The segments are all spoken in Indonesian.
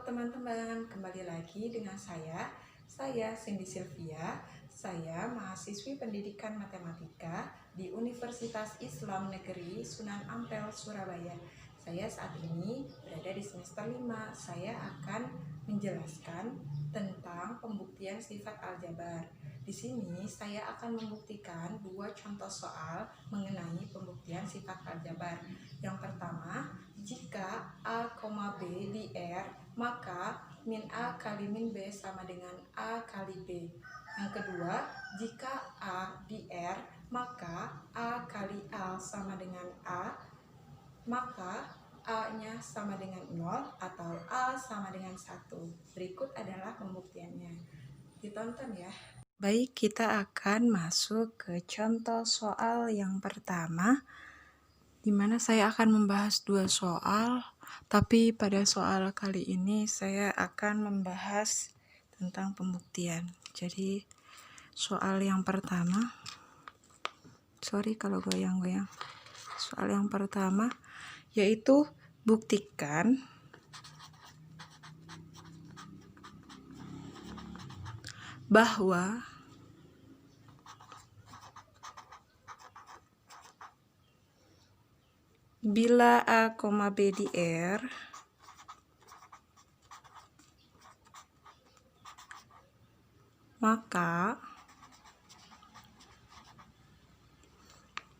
teman-teman, kembali lagi dengan saya Cindy Sylvia. Saya mahasiswi pendidikan matematika di Universitas Islam Negeri Sunan Ampel, Surabaya. Saya saat ini berada di semester 5. Saya akan menjelaskan tentang pembuktian sifat aljabar. Di sini saya akan membuktikan dua contoh soal mengenai pembuktian sifat aljabar. Yang pertama, jika A, B di R, maka min A kali min B sama dengan A kali B. Yang kedua, jika A di R, maka A kali A sama dengan A, maka A-nya sama dengan 0 atau A sama dengan 1. Berikut adalah pembuktiannya. Ditonton ya. Baik, kita akan masuk ke contoh soal yang pertama, di mana saya akan membahas dua soal, tapi pada soal kali ini saya akan membahas tentang pembuktian. Jadi soal yang pertama, sorry kalau goyang-goyang. Soal yang pertama yaitu buktikan bahwa bila A, B di R, maka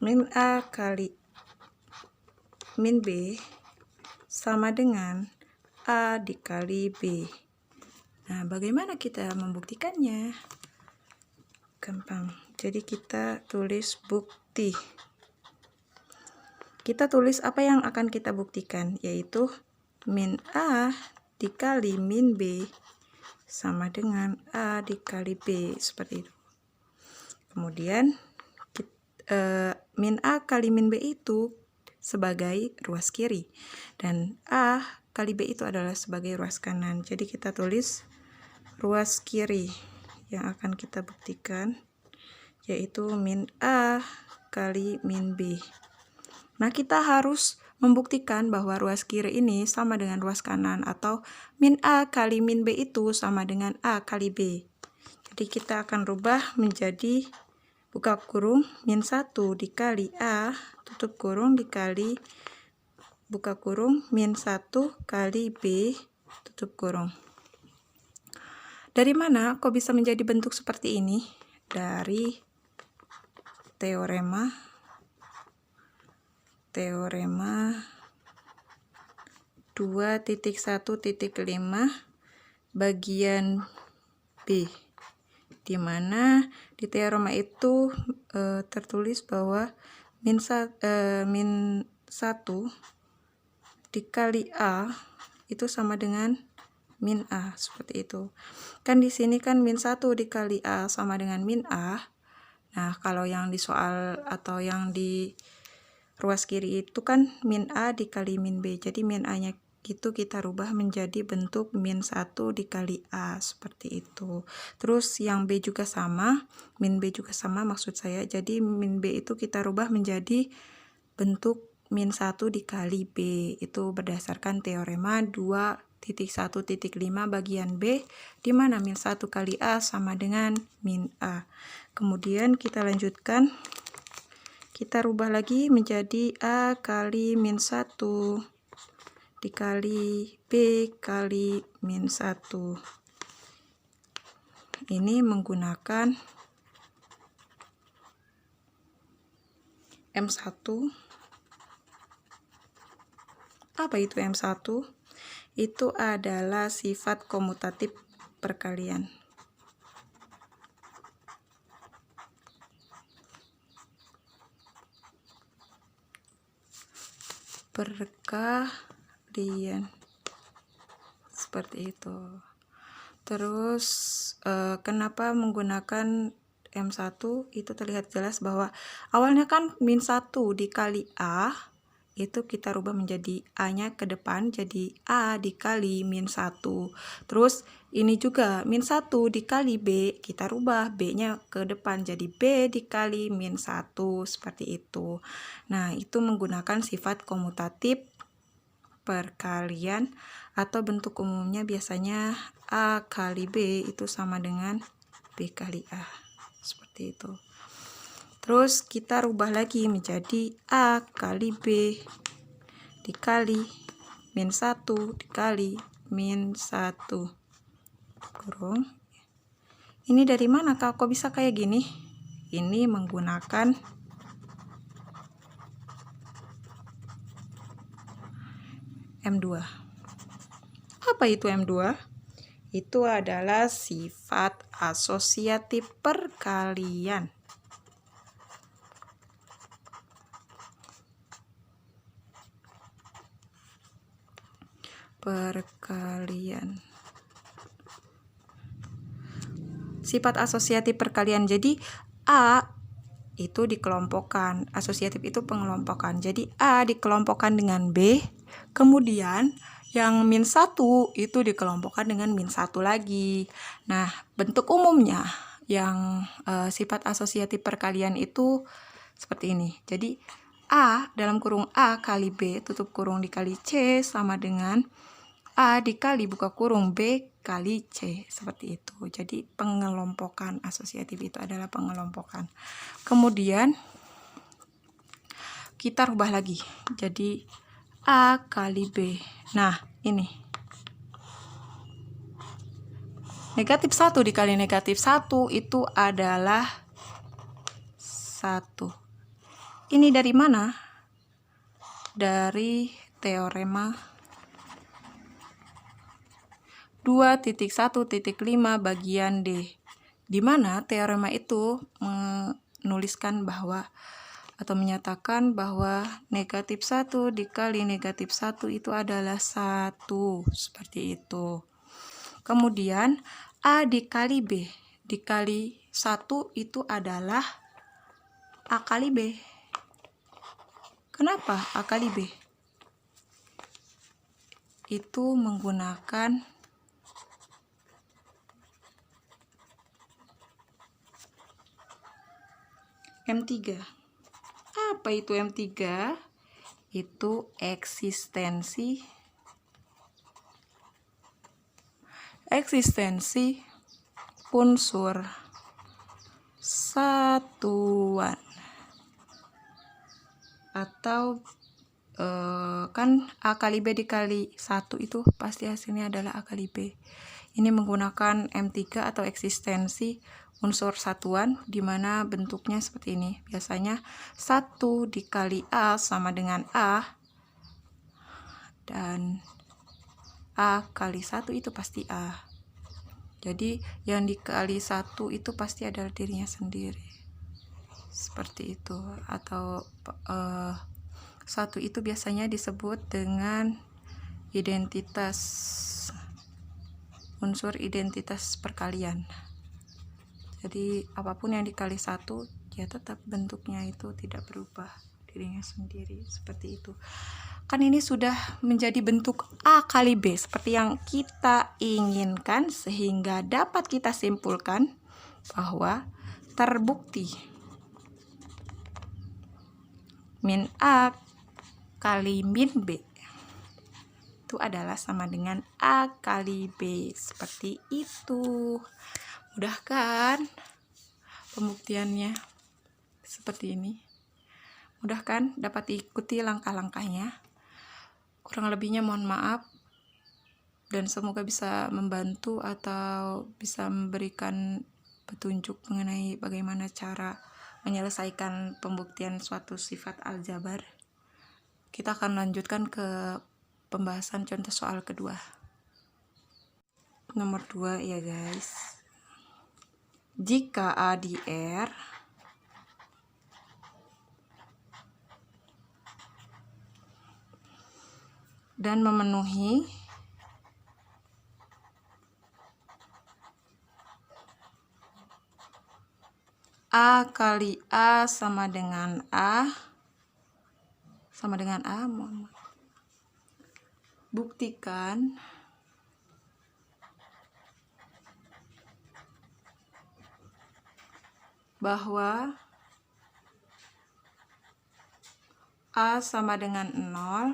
min A kali min B sama dengan A dikali B. Nah, bagaimana kita membuktikannya? Gampang. Jadi kita tulis bukti. Kita tulis apa yang akan kita buktikan, yaitu min A dikali min B sama dengan A dikali B, seperti itu. Kemudian min A kali min B itu sebagai ruas kiri, dan A kali B itu adalah sebagai ruas kanan. Jadi kita tulis ruas kiri yang akan kita buktikan, yaitu min A kali min B. Nah, kita harus membuktikan bahwa ruas kiri ini sama dengan ruas kanan, atau min A kali min B itu sama dengan A kali B. Jadi kita akan rubah menjadi buka kurung min 1 dikali A tutup kurung dikali buka kurung min 1 kali B tutup kurung. Dari mana kok bisa menjadi bentuk seperti ini? Dari teorema 2.1.5 bagian B, di mana di teorema itu tertulis bahwa min 1 dikali A itu sama dengan min A, seperti itu. Kan di sini kan min 1 dikali A sama dengan min A. Nah, kalau yang di soal atau yang di ruas kiri itu kan min A dikali min B. Jadi min A-nya itu kita rubah menjadi bentuk min 1 dikali A, seperti itu. Terus yang B juga sama, min B juga sama maksud saya. Jadi min B itu kita rubah menjadi bentuk min 1 dikali B. Itu berdasarkan teorema 2.1.5 bagian B, di mana min 1 kali A sama dengan min A. Kemudian kita lanjutkan, kita rubah lagi menjadi A kali min 1 dikali B kali min 1. Ini menggunakan M1. Apa itu M1? Itu adalah sifat komutatif perkalian. Perkalian. Seperti itu. Terus kenapa menggunakan M1? Itu terlihat jelas bahwa awalnya kan min 1 dikali A, itu kita rubah menjadi A-nya ke depan, jadi A dikali min 1. Terus ini juga min 1 dikali B, kita rubah B-nya ke depan, jadi B dikali min 1, seperti itu. Nah, itu menggunakan sifat komutatif perkalian atau bentuk umumnya biasanya A kali B itu sama dengan B kali A, seperti itu. Terus kita rubah lagi menjadi A kali B dikali min 1 dikali min 1 kurung. Ini dari mana Kak? Kok bisa kayak gini? Ini menggunakan M2. Apa itu M2? Itu adalah sifat asosiatif perkalian. Sifat asosiatif perkalian. Jadi A itu dikelompokkan, asosiatif itu pengelompokan. Jadi A dikelompokkan dengan B, kemudian yang min 1 itu dikelompokkan dengan min 1 lagi. Nah, bentuk umumnya yang sifat asosiatif perkalian itu seperti ini. Jadi A dalam kurung A kali B tutup kurung dikali C sama dengan A dikali buka kurung B kali C, seperti itu. Jadi pengelompokan asosiatif itu adalah pengelompokan. Kemudian kita rubah lagi jadi A kali B. Nah, ini negatif 1 dikali negatif 1 itu adalah 1. Ini dari mana? Dari teorema 2.1.5 bagian D, di mana teorema itu menuliskan bahwa atau menyatakan bahwa negatif 1 dikali negatif 1 itu adalah 1, seperti itu. Kemudian A dikali B dikali 1 itu adalah A kali B. Kenapa A kali B? Itu menggunakan M3. Apa itu M3? Itu eksistensi unsur satuan. Atau kan A kali B dikali 1 itu pasti hasilnya adalah A kali B. Ini menggunakan M3 atau eksistensi unsur satuan, di mana bentuknya seperti ini. Biasanya 1 dikali A sama dengan A, dan A kali 1 itu pasti A. Jadi yang dikali 1 itu pasti adalah dirinya sendiri, seperti itu. Atau 1 itu biasanya disebut dengan identitas, unsur identitas perkalian. Jadi apapun yang dikali 1 ya tetap bentuknya itu tidak berubah, dirinya sendiri, seperti itu. Kan ini sudah menjadi bentuk A kali B seperti yang kita inginkan, sehingga dapat kita simpulkan bahwa terbukti min A kali min B itu adalah sama dengan A kali B, seperti itu. Mudah kan pembuktiannya? Seperti ini. Mudah kan? Dapat diikuti langkah-langkahnya. Kurang lebihnya mohon maaf, dan semoga bisa membantu atau bisa memberikan petunjuk mengenai bagaimana cara menyelesaikan pembuktian suatu sifat aljabar. Kita akan lanjutkan ke pembahasan contoh soal kedua. Nomor 2 ya guys. Jika A di R dan memenuhi A kali A sama dengan A buktikan bahwa A sama dengan 0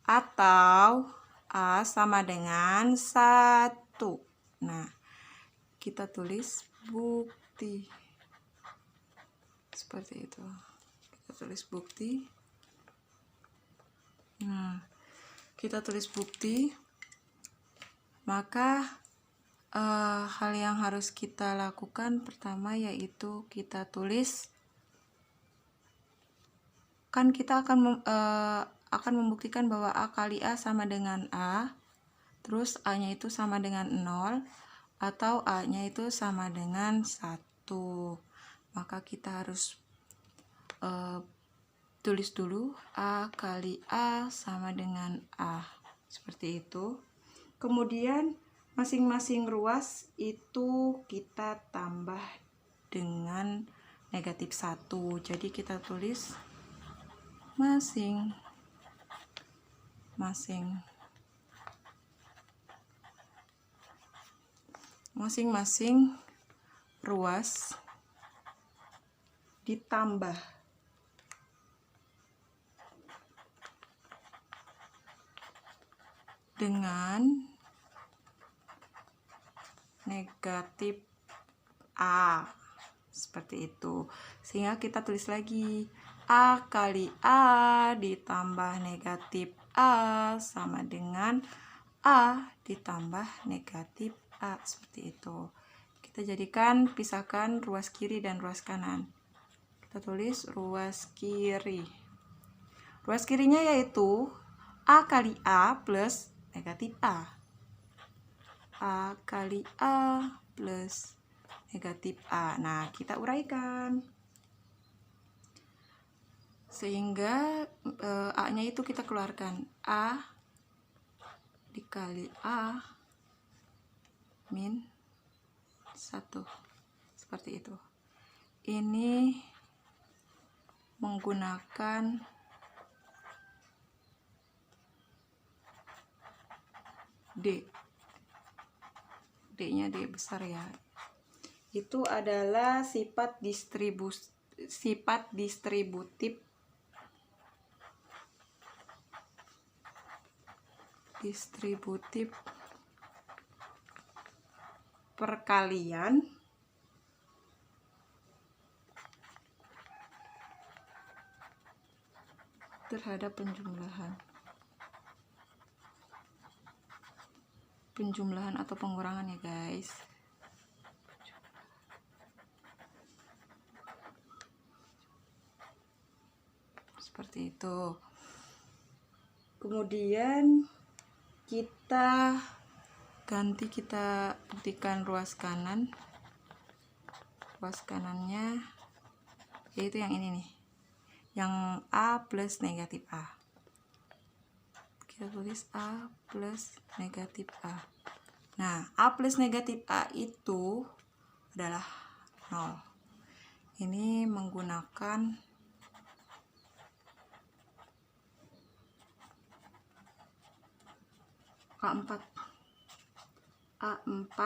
atau A sama dengan 1. Nah, kita tulis bukti. Seperti itu. Kita tulis bukti. Nah, kita tulis bukti. Maka hal yang harus kita lakukan pertama yaitu kita tulis, kan kita akan membuktikan bahwa A kali A sama dengan A, terus A-nya itu sama dengan 0, atau A-nya itu sama dengan 1. Maka kita harus tulis dulu A kali A sama dengan A. Seperti itu. Kemudian masing-masing ruas itu kita tambah dengan negatif 1. Jadi kita tulis masing-masing ruas ditambah dengan negatif A. Seperti itu. Sehingga kita tulis lagi A kali A ditambah negatif A sama dengan A ditambah negatif A. Seperti itu. Kita jadikan, pisahkan ruas kiri dan ruas kanan. Kita tulis ruas kiri. Ruas kirinya yaitu A kali A plus negatif A. A kali A plus negatif A. Nah, kita uraikan. Sehingga A-nya itu kita keluarkan. A dikali A min 1. Seperti itu. Ini menggunakan D. D-nya D besar ya. Itu adalah sifat distributif perkalian terhadap penjumlahan atau pengurangan ya guys. Seperti itu. Kemudian kita buktikan ruas kanan. Ruas kanannya yaitu yang ini nih, yang A plus negatif A. Kita tulis A plus negatif A. Nah, A plus negatif A itu adalah 0. Ini menggunakan A4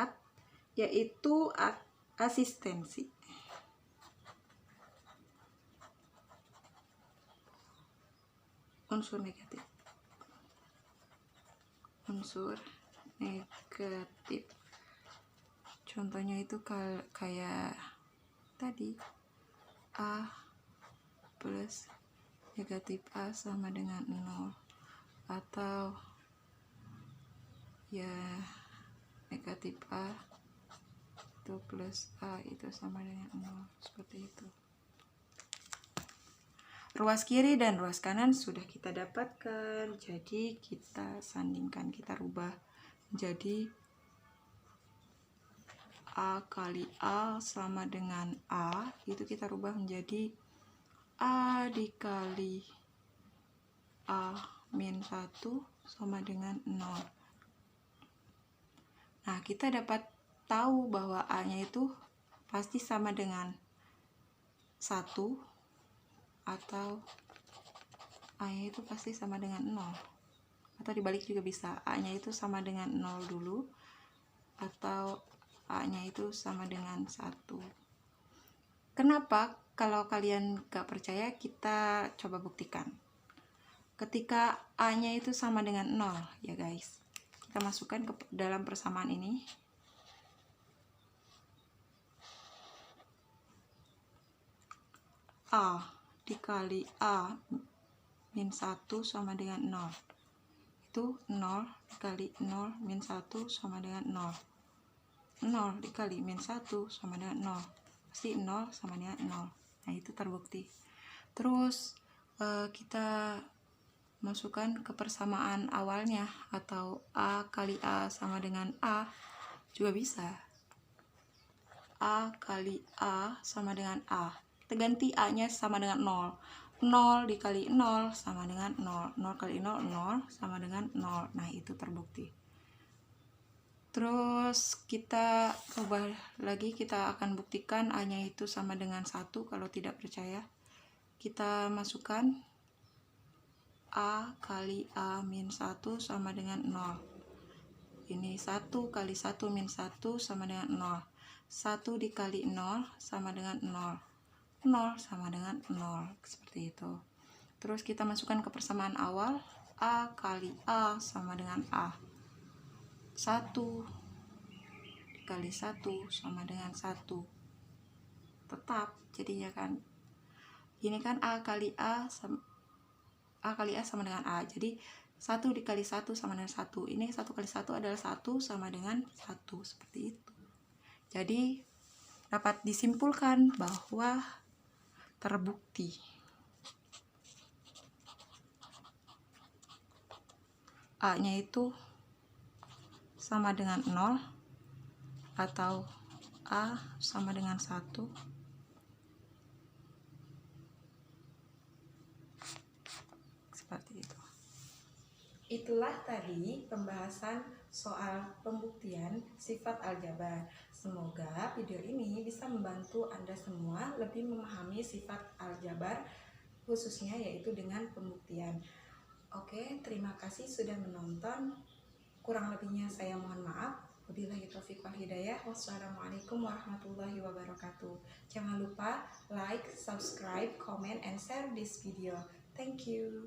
yaitu asistensi. Unsur negatif. Contohnya itu kayak tadi, A plus negatif A sama dengan 0, atau ya negatif A itu plus A itu sama dengan 0. Seperti itu. Ruas kiri dan ruas kanan sudah kita dapatkan. Jadi kita sandingkan, kita rubah menjadi A kali A sama dengan A. Itu kita rubah menjadi A dikali A min 1 sama dengan 0. Nah, kita dapat tahu bahwa A-nya itu pasti sama dengan 1, atau A-nya itu pasti sama dengan 0. Atau dibalik juga bisa. A-nya itu sama dengan 0 dulu, atau A-nya itu sama dengan 1. Kenapa? Kalau kalian gak percaya, kita coba buktikan. ketika A-nya itu sama dengan 0 ya guys. Kita masukkan ke dalam persamaan ini. A dikali A min 1 sama dengan 0. Itu 0 dikali 0 min 1 sama dengan 0. 0 dikali min 1 sama dengan 0. Pasti 0 sama dengan 0. Nah, itu terbukti. Terus kita masukkan ke persamaan awalnya, atau A kali A sama dengan A juga bisa. A kali A sama dengan A. Kita ganti A-nya sama dengan 0. 0 dikali 0 sama dengan 0. 0 kali 0, 0 sama dengan 0. Nah, itu terbukti. Terus kita ubah lagi, kita akan buktikan A-nya itu sama dengan 1. Kalau tidak percaya, kita masukkan A kali A min 1 sama dengan 0. Ini 1 kali 1 min 1 sama dengan 0. 1 dikali 0 sama dengan 0. 0 sama dengan 0. Seperti itu. Terus kita masukkan ke persamaan awal. A kali A sama dengan A. 1 dikali 1 sama dengan 1. Tetap jadinya kan. Ini kan A kali A sama dengan A. Jadi 1 dikali 1 sama dengan 1. Ini 1 kali 1 adalah 1 sama dengan 1. Seperti itu. Jadi dapat disimpulkan bahwa terbukti A-nya itu sama dengan 0 atau A sama dengan 1. Seperti itu. Itulah tadi pembahasan soal pembuktian sifat aljabar. Semoga video ini bisa membantu Anda semua lebih memahami sifat aljabar, khususnya yaitu dengan pembuktian. Oke, terima kasih sudah menonton. Kurang lebihnya saya mohon maaf. Wabillahi taufiq wal hidayah. Wassalamualaikum warahmatullahi wabarakatuh. Jangan lupa like, subscribe, comment, and share this video. Thank you.